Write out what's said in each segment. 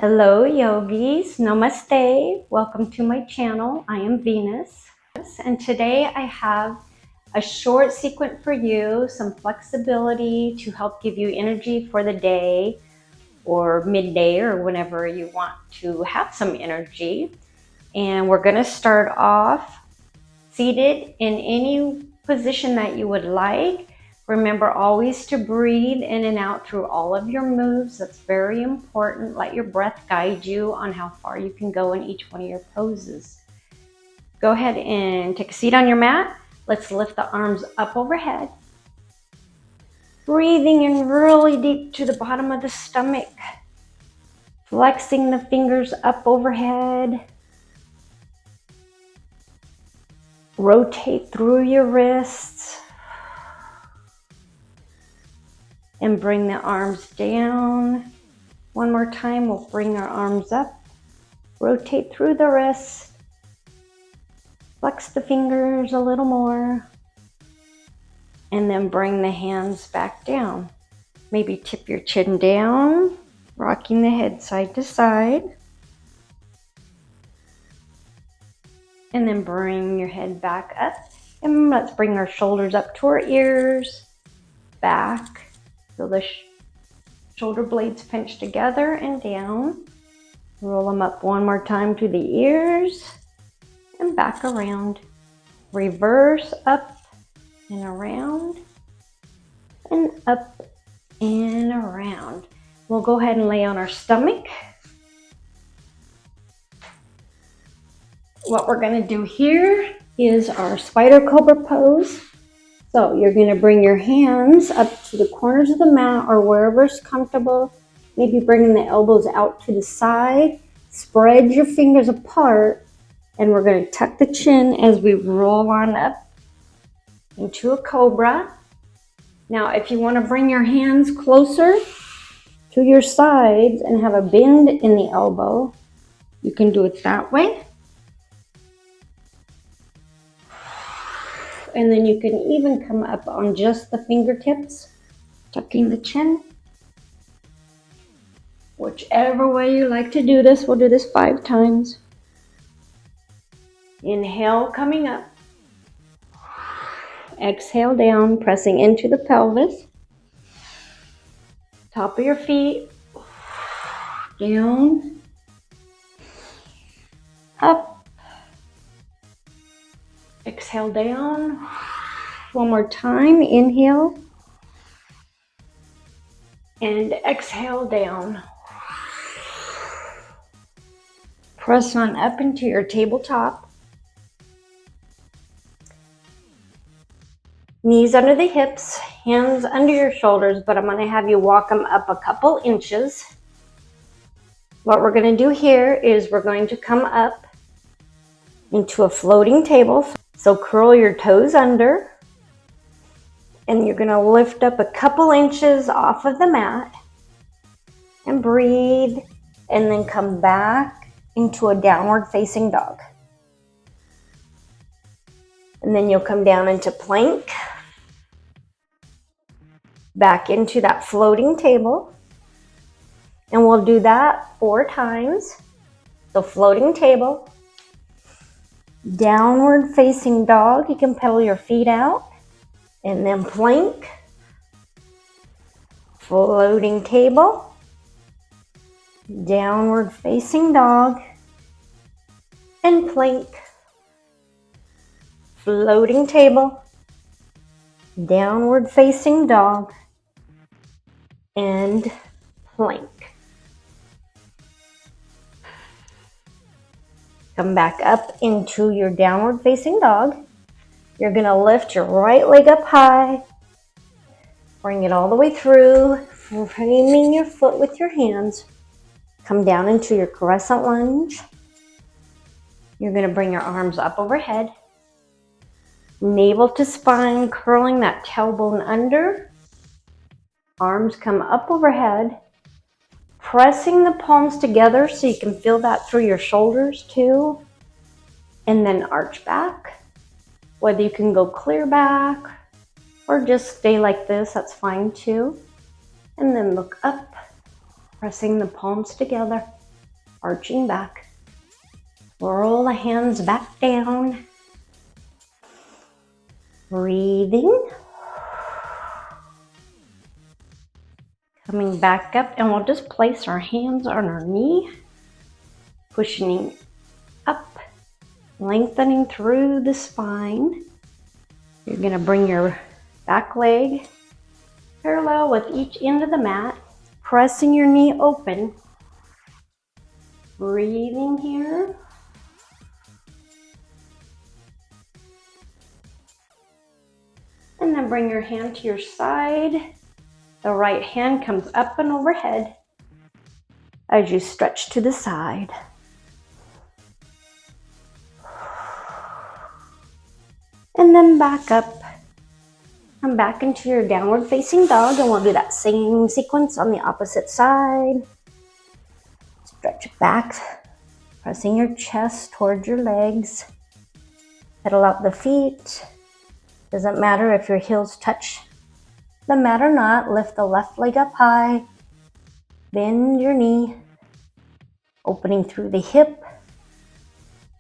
Hello yogis, namaste, welcome to my channel. I am Venus and today I have a short sequence for you, some flexibility to help give you energy for the day or midday or whenever you want to have some energy. And we're going to start off seated in any position that you would like. Remember always to breathe in and out through all of your moves. That's very important. Let your breath guide you on how far you can go in each one of your poses. Go ahead and take a seat on your mat. Let's lift the arms up overhead. Breathing in really deep to the bottom of the stomach. Flexing the fingers up overhead. Rotate through your wrists. And bring the arms down. One more time, we'll bring our arms up. Rotate through the wrist. Flex the fingers a little more. And then bring the hands back down. Maybe tip your chin down, rocking the head side to side. And then bring your head back up. And let's bring our shoulders up to our ears, back. So the shoulder blades pinch together and down. Roll them up one more time to the ears and back around. Reverse up and around and up and around. We'll go ahead and lay on our stomach. What we're going to do here is our spider cobra pose. So you're going to bring your hands up to the corners of the mat or wherever's comfortable. Maybe bringing the elbows out to the side. Spread your fingers apart and we're going to tuck the chin as we roll on up into a cobra. Now if you want to bring your hands closer to your sides and have a bend in the elbow, you can do it that way. And then you can even come up on just the fingertips, tucking the chin. Whichever way you like to do this, we'll do this 5 times. Inhale, coming up. Exhale down, pressing into the pelvis. Top of your feet. Down. Up. Exhale down. One more time. Inhale. And exhale down. Press on up into your tabletop. Knees under the hips, hands under your shoulders, but I'm going to have you walk them up a couple inches. What we're going to do here is we're going to come up into a floating table. So curl your toes under and you're going to lift up a couple inches off of the mat and breathe and then come back into a downward facing dog. And then you'll come down into plank, back into that floating table. And we'll do that 4 times. So floating table. Downward facing dog, you can pedal your feet out, and then plank, floating table, downward facing dog, and plank, floating table, downward facing dog, and plank. Come back up into your downward facing dog. You're going to lift your right leg up high. Bring it all the way through, framing your foot with your hands. Come down into your crescent lunge. You're going to bring your arms up overhead. Navel to spine, curling that tailbone under. Arms come up overhead. Pressing the palms together so you can feel that through your shoulders too. And then arch back. Whether you can go clear back or just stay like this, that's fine too. And then look up, pressing the palms together. arching back. Roll the hands back down. Breathing. Coming back up, and we'll just place our hands on our knee, pushing up, lengthening through the spine. You're going to bring your back leg parallel with each end of the mat, pressing your knee open. Breathing here. And then bring your hand to your side. The right hand comes up and overhead as you stretch to the side. And then back up. Come back into your downward facing dog, and we'll do that same sequence on the opposite side. Stretch back, pressing your chest towards your legs. Pedal out the feet. Doesn't matter if your heels touch the mat or not. Lift the left leg up high. Bend your knee, opening through the hip.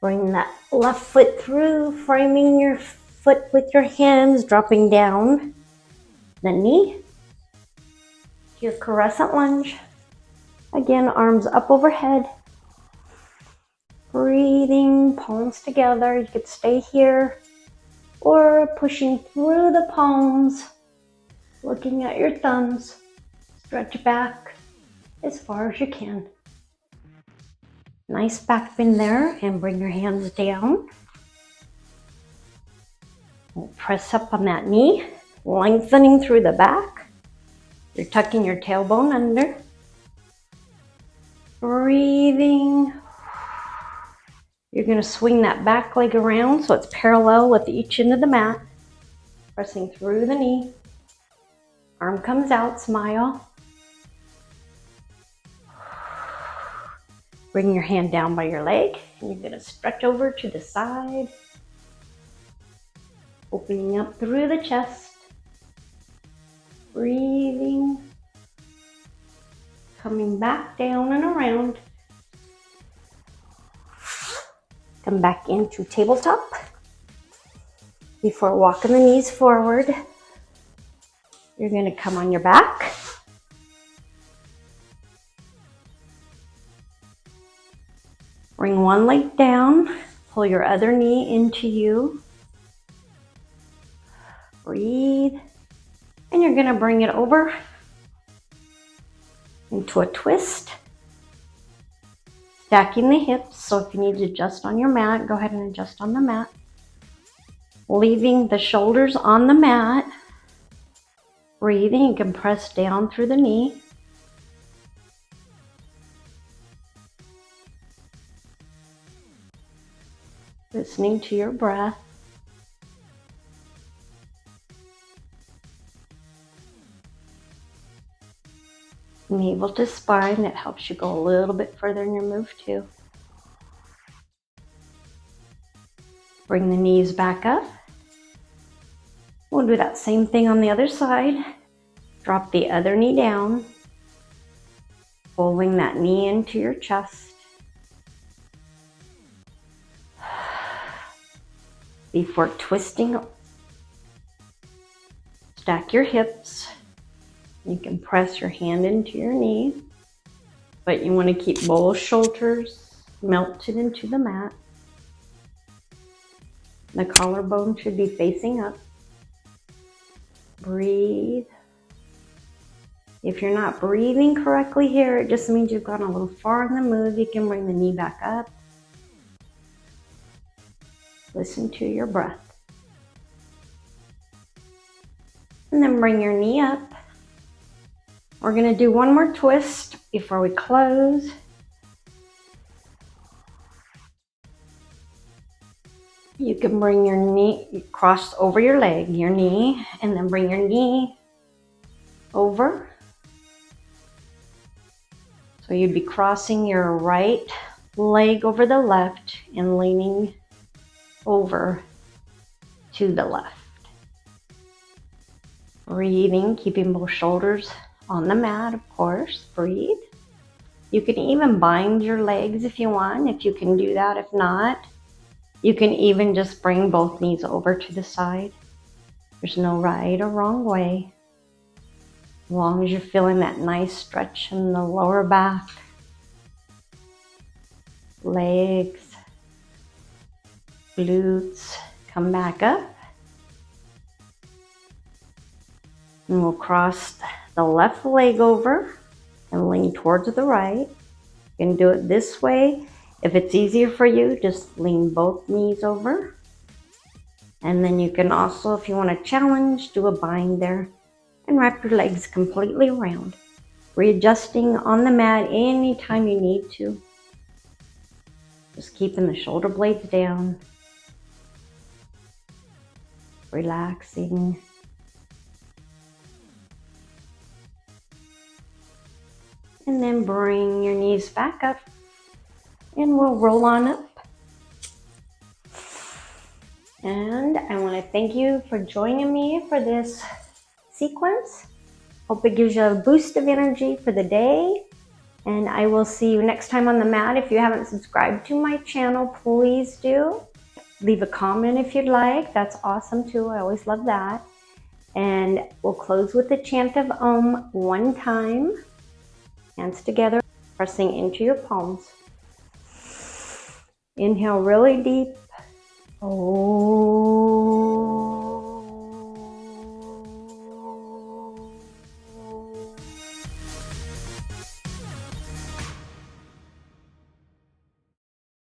Bring that left foot through, framing your foot with your hands, dropping down the knee. Your crescent lunge. Again, arms up overhead. Breathing, palms together. You could stay here or pushing through the palms, looking at your thumbs. Stretch back as far as you can. Nice back bend there, and bring your hands down. We'll press up on that knee, lengthening through the back. You're tucking your tailbone under. Breathing. You're going to swing that back leg around so it's parallel with each end of the mat. Pressing through the knee. Arm comes out, smile. Bring your hand down by your leg, and you're going to stretch over to the side. Opening up through the chest. Breathing. Coming back down and around. Come back into tabletop. Before walking the knees forward, you're going to come on your back. Bring one leg down, pull your other knee into you. Breathe. And you're going to bring it over into a twist. Stacking the hips, so if you need to adjust on your mat, go ahead and adjust on the mat. Leaving the shoulders on the mat. Breathing, you can press down through the knee. Listening to your breath. Navel to spine, that helps you go a little bit further in your move too. Bring the knees back up. We'll do that same thing on the other side. Drop the other knee down. Pulling that knee into your chest. Before twisting, stack your hips. You can press your hand into your knee, but you want to keep both shoulders melted into the mat. The collarbone should be facing up. Breathe. If you're not breathing correctly here, it just means you've gone a little far in the move. You can bring the knee back up. Listen to your breath. And then bring your knee up. We're going to do one more twist before we close. You can bring your knee, cross over your leg, your knee, and then bring your knee over. So you'd be crossing your right leg over the left and leaning over to the left. Breathing, keeping both shoulders on the mat, of course. Breathe. You can even bind your legs if you want, if you can do that. If not, you can even just bring both knees over to the side. There's no right or wrong way. As long as you're feeling that nice stretch in the lower back, legs, glutes, come back up. And we'll cross the left leg over and lean towards the right. You can do it this way. If it's easier for you, just lean both knees over. And then you can also, if you want to challenge, do a bind there and wrap your legs completely around. Readjusting on the mat anytime you need to. Just keeping the shoulder blades down. Relaxing. And then bring your knees back up and we'll roll on up. And I want to thank you for joining me for this sequence. Hope it gives you a boost of energy for the day. And I will see you next time on the mat. If you haven't subscribed to my channel, please do. Leave a comment if you'd like. That's awesome too. I always love that. And we'll close with the chant of Om one time. Hands together, pressing into your palms. Inhale really deep. Oh.